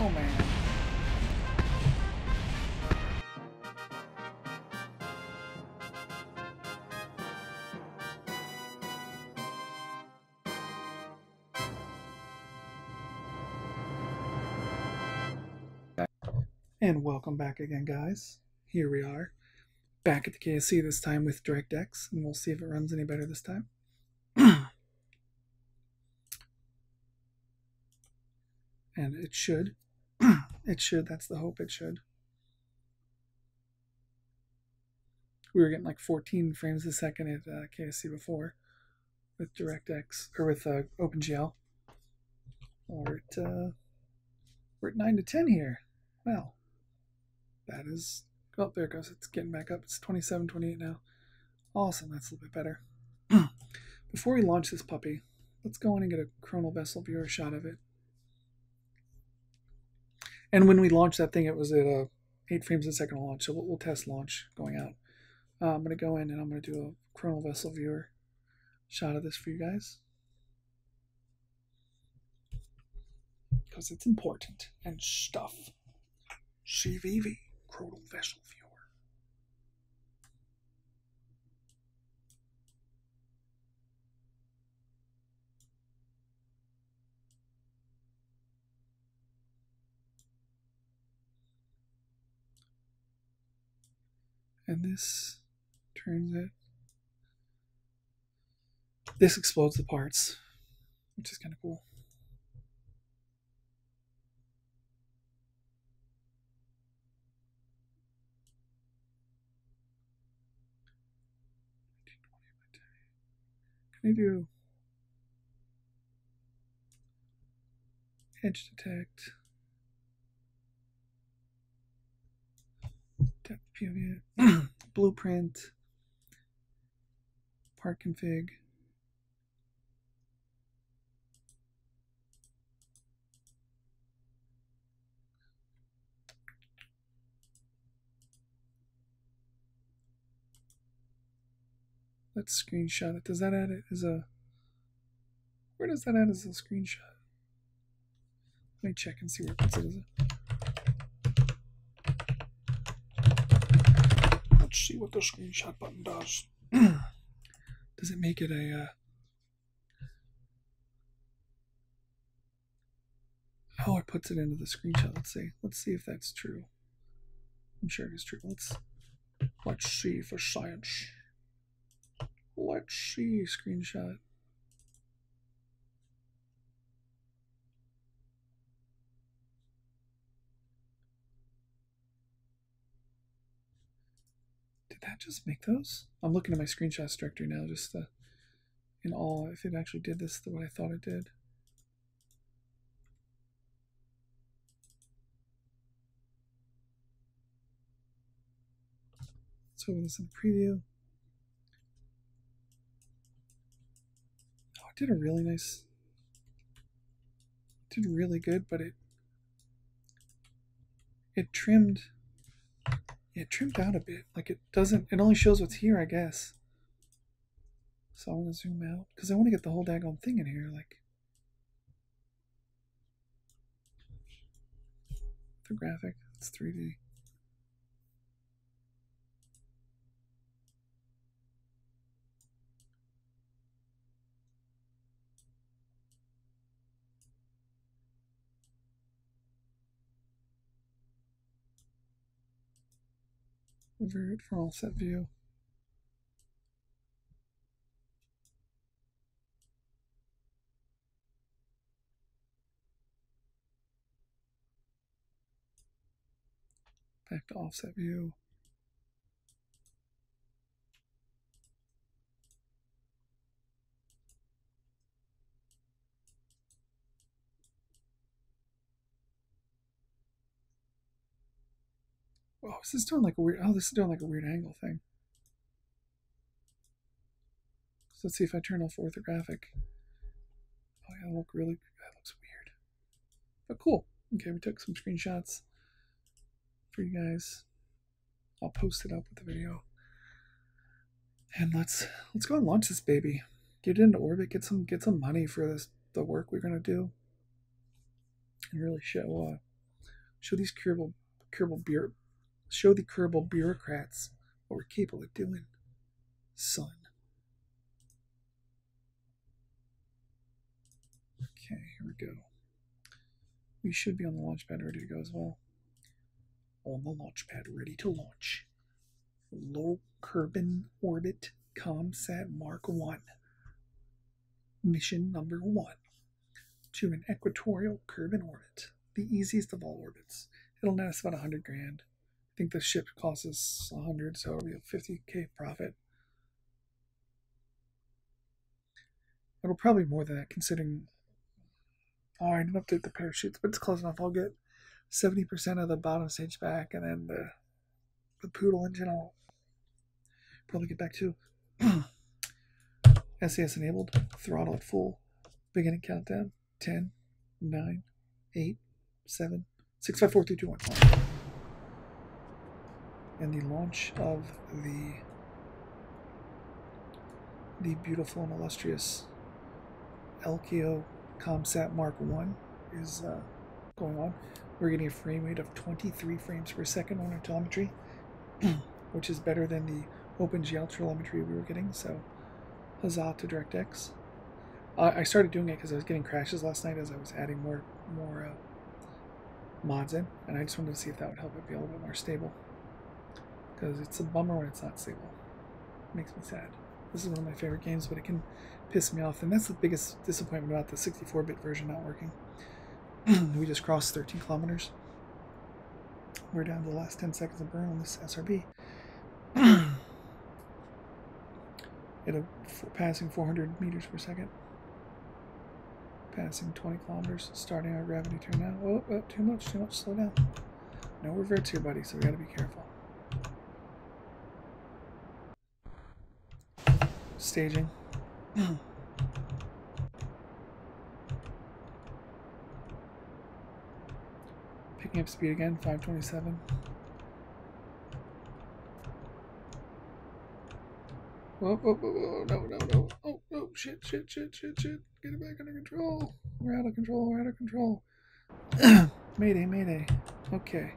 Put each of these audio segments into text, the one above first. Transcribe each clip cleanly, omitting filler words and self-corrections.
Oh man. And welcome back again, guys. Here we are, back at the KSC, this time with DirectX, and we'll see if it runs any better this time. And it should. It should, that's the hope, it should. We were getting like 14 frames a second at KSC before with DirectX, or with OpenGL. We're at 9 to 10 here. Wow. That is, oh, there it goes. It's getting back up. It's 27, 28 now. Awesome. That's a little bit better. Before we launch this puppy, let's go in and get a coronal vessel viewer shot of it. And when we launched that thing, it was at 8 frames a second launch. So we'll test launch going out. I'm going to go in and I'm going to do a coronal vessel viewer shot of this for you guys, because it's important and stuff. CVV. Coronal vessel viewer. And this turns it. This explodes the parts, which is kind of cool. Can I do edge detect, depth POV, blueprint, part config, let's screenshot it. Does that add it as a, where does that add as a screenshot? Let me check and see where it puts it as a. Let's see what the screenshot button does. Does it make it a oh, it puts it into the screenshot. Let's see if that's true. I'm sure it is true. Let's see for science. Let's see screenshot. Did that just make those? I'm looking at my screenshots directory now, just in awe if it actually did this the way I thought it did. Let's open this in preview. Oh, it did a really nice, it did really good, but it trimmed out a bit. Like it only shows what's here, I guess. So I want to zoom out because I want to get the whole daggone thing in here. Like the graphic, it's 3D. Revert for offset view. Back to offset view. Oh, is this doing like a weird, oh, this is doing like a weird angle thing. So let's see if I turn off orthographic. Oh yeah, that looks weird. But cool. Okay, we took some screenshots for you guys. I'll post it up with the video. And let's go and launch this baby. Get it into orbit, get some money for the work we're gonna do. And really show Show the Kerbal bureaucrats what we're capable of doing, son. Okay, here we go. We should be on the launch pad ready to go as well. On the launch pad, ready to launch. Low Kerbal Orbit ComSat Mark 1. Mission number 1. To an equatorial Kerbal orbit. The easiest of all orbits. It'll net us about 100 grand. I think the ship costs us 100, so it'll be a 50k profit. It'll probably be more than that, considering. Oh, I didn't update the parachutes, but it's close enough. I'll get 70% of the bottom stage back, and then the Poodle engine I'll probably get back to. SCS enabled, throttle at full, beginning countdown, 10, 9, 8, 7, 6, 5, 4, 3, 2, 1. And the launch of the beautiful and illustrious LKO ComSat Mark 1 is going on. We're getting a frame rate of 23 frames per second on our telemetry, which is better than the OpenGL telemetry we were getting, so huzzah to DirectX. I started doing it because I was getting crashes last night as I was adding more mods in, and I just wanted to see if that would help it be a little bit more stable, because it's a bummer when it's not stable. It makes me sad. This is one of my favorite games, but it can piss me off, and that's the biggest disappointment about the 64-bit version not working. We just crossed 13 kilometers. We're down to the last 10 seconds of burn on this SRB. Passing 400 meters per second. Passing 20 kilometers. Starting our gravity turn now. Oh, too much. Slow down. No reverts here, buddy, so we gotta be careful. Staging. Picking up speed again, 527. Whoa, no. Oh, shit. Get it back under control. We're out of control. Mayday. Okay.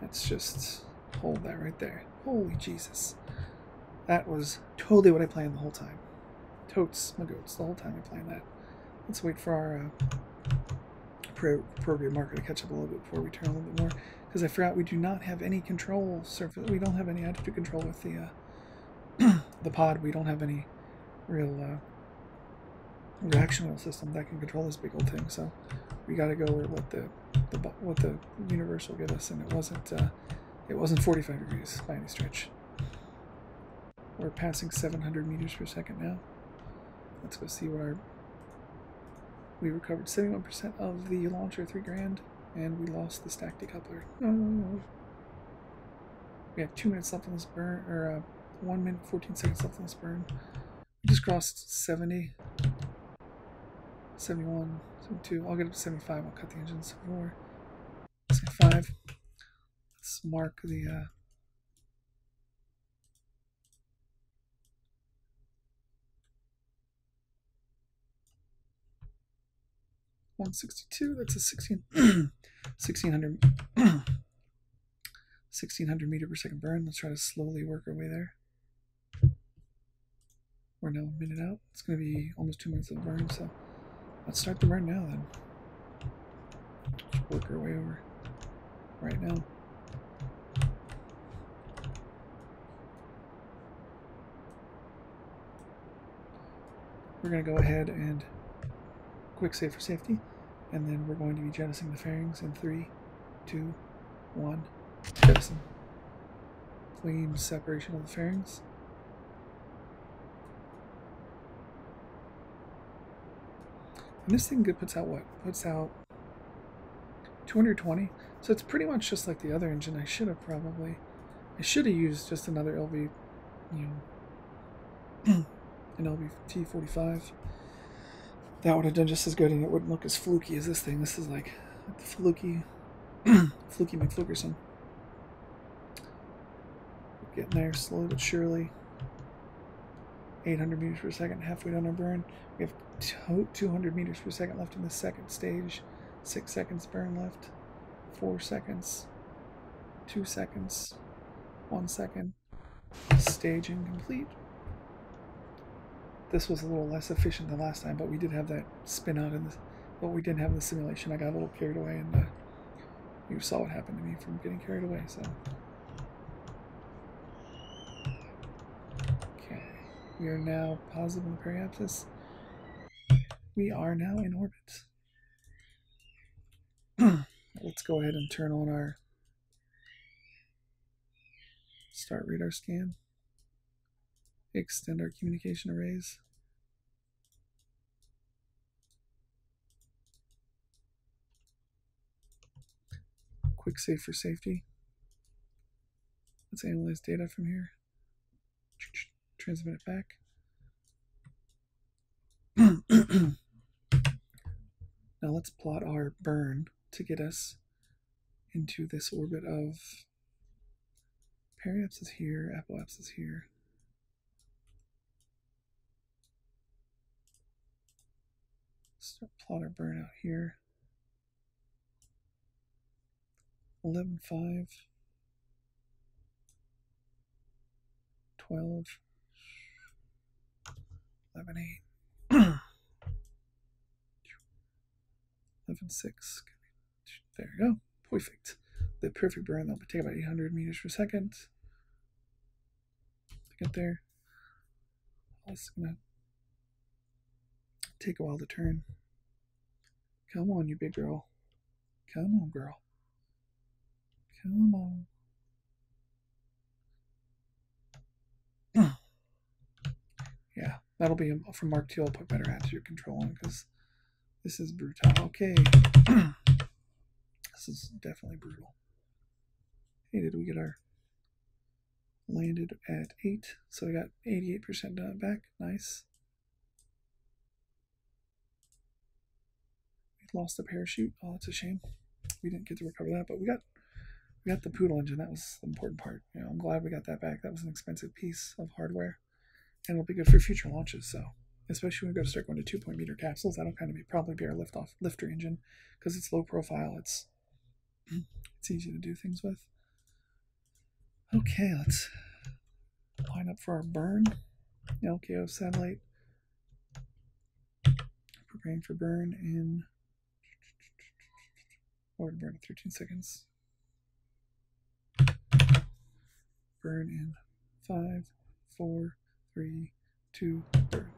Let's just hold that right there. Holy Jesus. That was totally what I planned the whole time. Totes my goats the whole time I planned that. Let's wait for our appropriate marker to catch up a little bit before we turn a little bit more, because I forgot we do not have any control surface. We don't have any attitude control with the the pod. We don't have any real reaction wheel system that can control this big old thing. So we got to go with what the universe will give us, and it wasn't 45 degrees by any stretch. We're passing 700 meters per second now. Let's go see what we recovered 71% of the launcher, 3 grand, and we lost the stack decoupler. No. We have 2 minutes left on this burn, or 1 minute 14 seconds left on this burn. We just crossed 70, 71, 72. I'll get up to 75. I'll cut the engines for 75. Let's mark the 162. That's a 1600 meter per second burn. Let's try to slowly work our way there. We're now a minute out. It's going to be almost 2 minutes of burn, so let's start the burn now then. Just work our way over right now. We're going to go ahead and quick save for safety, and then we're going to be jettisoning the fairings in 3, 2, 1. Jettison. Clean separation of the fairings. And this thing puts out what? Puts out 220. So it's pretty much just like the other engine. I should have used just another LV, an LV-T45. That would have done just as good, and it wouldn't look as fluky as this thing. This is like the fluky McFlukerson. Getting there slowly but surely. 800 meters per second, halfway down our burn. We have 200 meters per second left in the second stage. 6 seconds burn left. 4 seconds, 2 seconds, 1 second. Staging complete. This was a little less efficient than last time, but we did have that spin out in this. But we didn't have in the simulation. I got a little carried away, and you saw what happened to me from getting carried away. So, okay, we are now positive in the periapsis. We are now in orbit. Let's go ahead and turn on our start radar scan. Extend our communication arrays. Quick save for safety. Let's analyze data from here. Transmit it back. Now let's plot our burn to get us into this orbit of periapsis here, apoapsis here. Start plot our burn out here. 11.5, 12, 11.8, 11.6. There you go. Perfect. The perfect burn. That would take about 800 meters per second to get there. It's gonna take a while to turn. Come on, you big girl. Come on, girl. Come on. Yeah, that'll be from Mark 2. I'll put better attitude control on because this is brutal. Okay. This is definitely brutal. Hey, did we get our landed at 8? So we got 88% done back. Nice. We lost the parachute. Oh, that's a shame. We didn't get to recover that, but we got the Poodle engine. That was the important part. You know, I'm glad we got that back. That was an expensive piece of hardware, and it'll be good for future launches. So, especially when we go to start going to 2-point meter capsules, that'll kind of probably be our lifter engine because it's low profile. It's easy to do things with. Okay, let's line up for our burn. LKO satellite. Preparing for burn in. Or burn in 13 seconds. Burn in 5, 4, 3, 2, burn.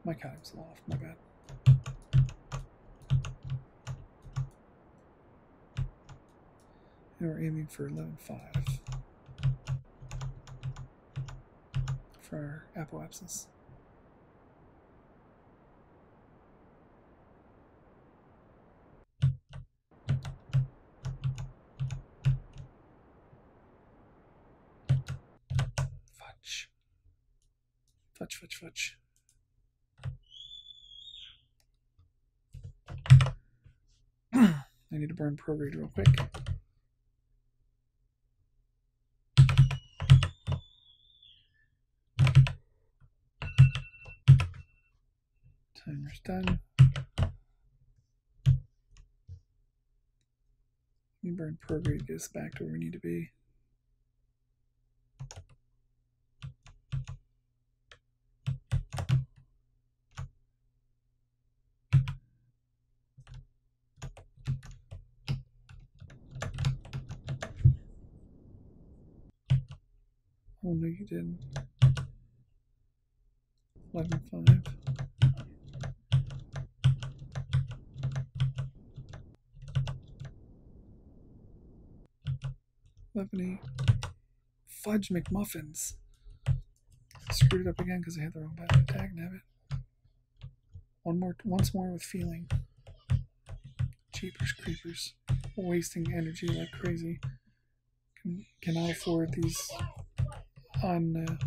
My counting's a little off, my bad. And we're aiming for 11.5 for our apoapsis. Fudge. I need to burn prograde real quick. Timer's done. Let me burn prograde, get us back to where we need to be. Oh no, you didn't. 11.5. Fudge McMuffins. Screwed it up again because I had the wrong button tag. NavHud. Once more with feeling. Jeepers creepers. Wasting energy like crazy. Cannot afford these on.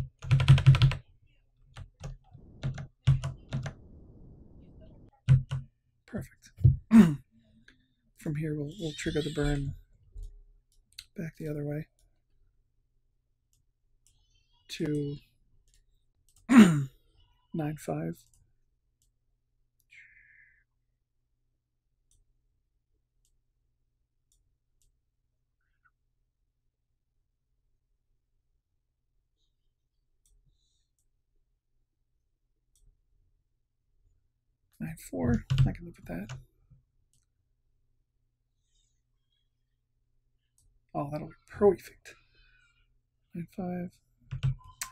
Perfect. From here, we'll trigger the burn back the other way to 9.5. 9.4. I can live with that. Oh, that'll be perfect. 9.5.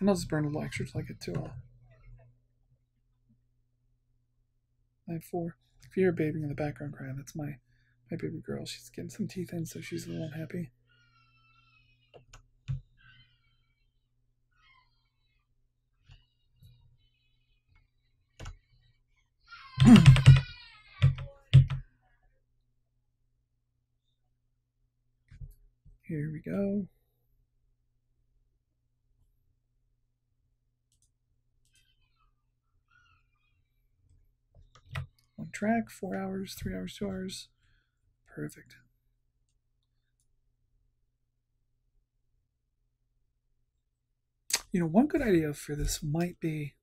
And I'll just burn a little extra till I get to 9.4. If you hear babying in the background crying, that's my baby girl. She's getting some teeth in, so she's a little unhappy. Here we go. On track, 4 hours, 3 hours, 2 hours. Perfect. You know, one good idea for this might be,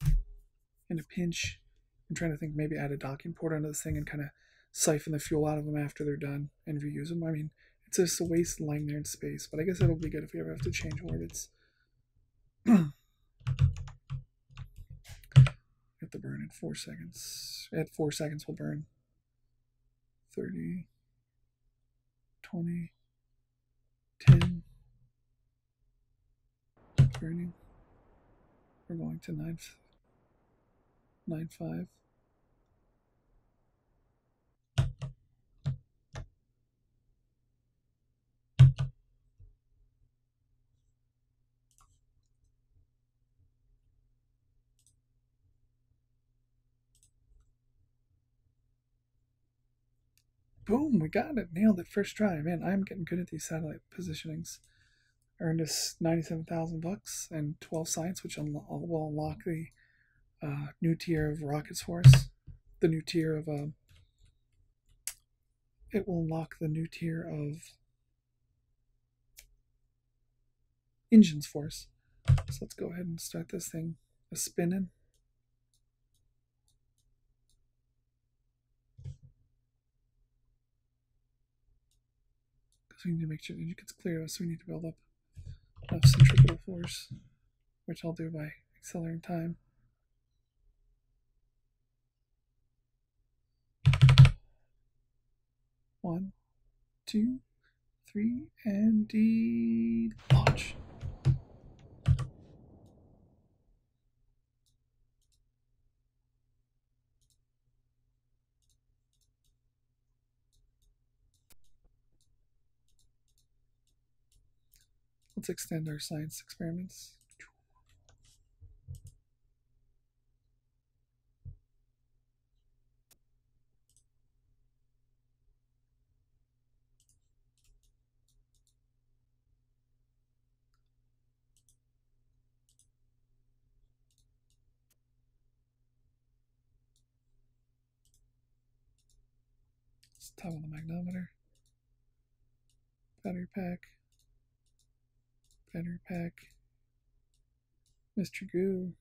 in a pinch, I'm trying to think, maybe add a docking port onto this thing and kind of siphon the fuel out of them after they're done and reuse them. I mean, it's just a waste lying there in space, but I guess it'll be good if we ever have to change orbits. Get the burn in 4 seconds. At 4 seconds, we'll burn 30, 20, 10. Burning. We're going to 9.5. Boom, we got it. Nailed it first try. Man, I'm getting good at these satellite positionings. Earned us 97,000 bucks and 12 science, which will unlock the new tier of rockets for us. The new tier of it will unlock the new tier of engines for us. So let's go ahead and start this thing spinning. Because we need to make sure the engine gets clear, so we need to build up enough centripetal force, which I'll do by accelerating time. One, 2, 3, and launch. Let's extend our science experiments. Let's toggle the magnometer. Battery pack. Battery pack. Mr. Goo.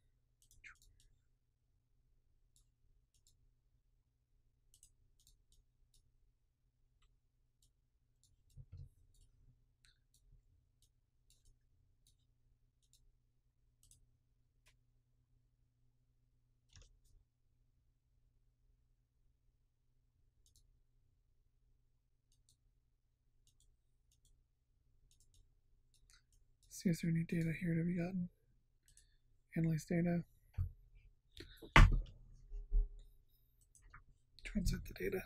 See if there's any data here to be gotten. Analyze data. Transit the data.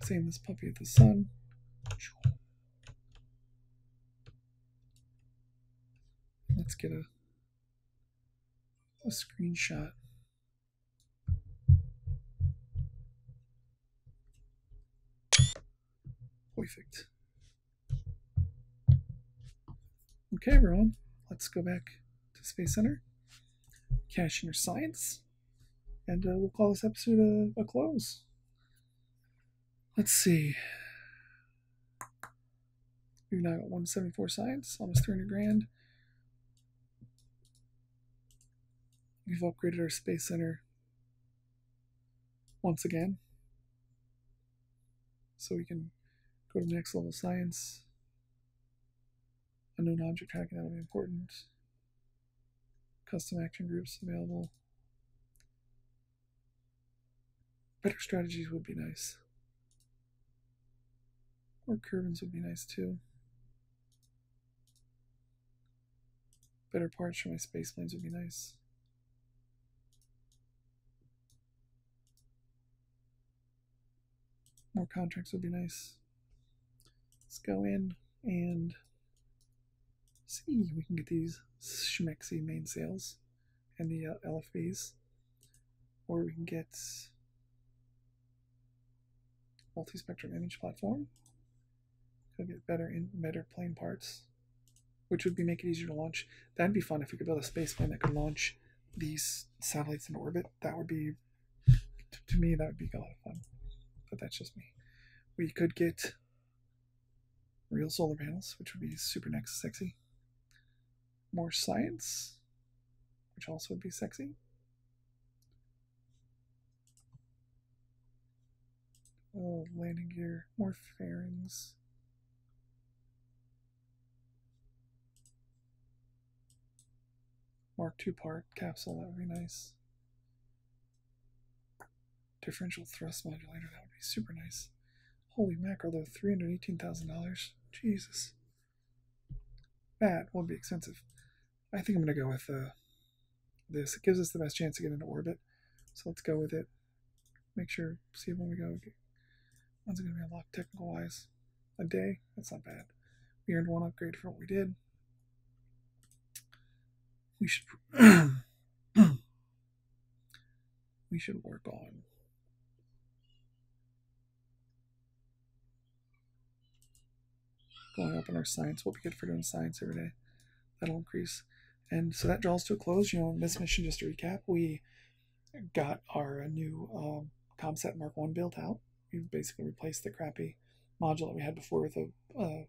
Same this puppy at the sun. Let's get a screenshot. Perfect. Okay, everyone, let's go back to Space Center, cash in your science, and we'll call this episode a close. Let's see. We've now got 174 science, almost 300 grand. We've upgraded our Space Center once again, so we can go to next level science. Unknown object tracking, that'll be important. custom action groups available. Better strategies would be nice. Or Kerbals would be nice too. Better parts for my space planes would be nice. More contracts would be nice. Let's go in and see. We can get these schmexy mainsails and the LFVs. Or we can get multi-spectrum image platform. Could get better plane parts, which would make it easier to launch. That'd be fun if we could build a space plane that could launch these satellites in orbit. That would be, to me, that would be a lot of fun. But that's just me. We could get real solar panels, which would be super sexy. More science, which also would be sexy. Oh, landing gear, more fairings. Mark II part capsule, that would be nice. Differential thrust modulator, that would be super nice. Holy mackerel, though, $318,000. Jesus. That will be expensive. I think I'm going to go with this. It gives us the best chance to get into orbit. So let's go with it. Make sure, see when we go. When's it going to be unlocked technical-wise? A day? That's not bad. We earned 1 upgrade for what we did. We should we should work on going up in our science. We'll be good for doing science every day. That'll increase. And so that draws to a close. You know, in this mission, just to recap, we got our new ComSat Mark I built out. We basically replaced the crappy module that we had before with a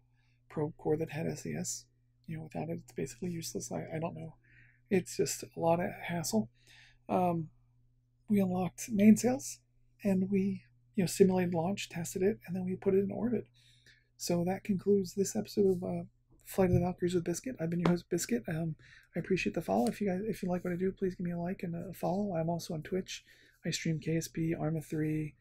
probe core that had SES. You know, without it, it's basically useless. I don't know. It's just a lot of hassle. We unlocked mainsails, and we simulated launch, tested it, and then we put it in orbit. So that concludes this episode of Flight of the Valkyries with Biscuit. I've been your host, Biscuit. I appreciate the follow. If you like what I do, please give me a like and a follow. I'm also on Twitch. I stream KSP, Arma 3,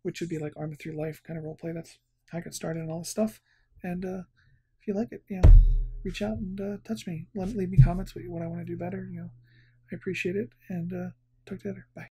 which would be like Arma 3 Life kind of roleplay. That's how I got started and all this stuff. And if you like it, reach out and touch me. Leave me comments what I want to do better. I appreciate it. And talk to you later. Bye.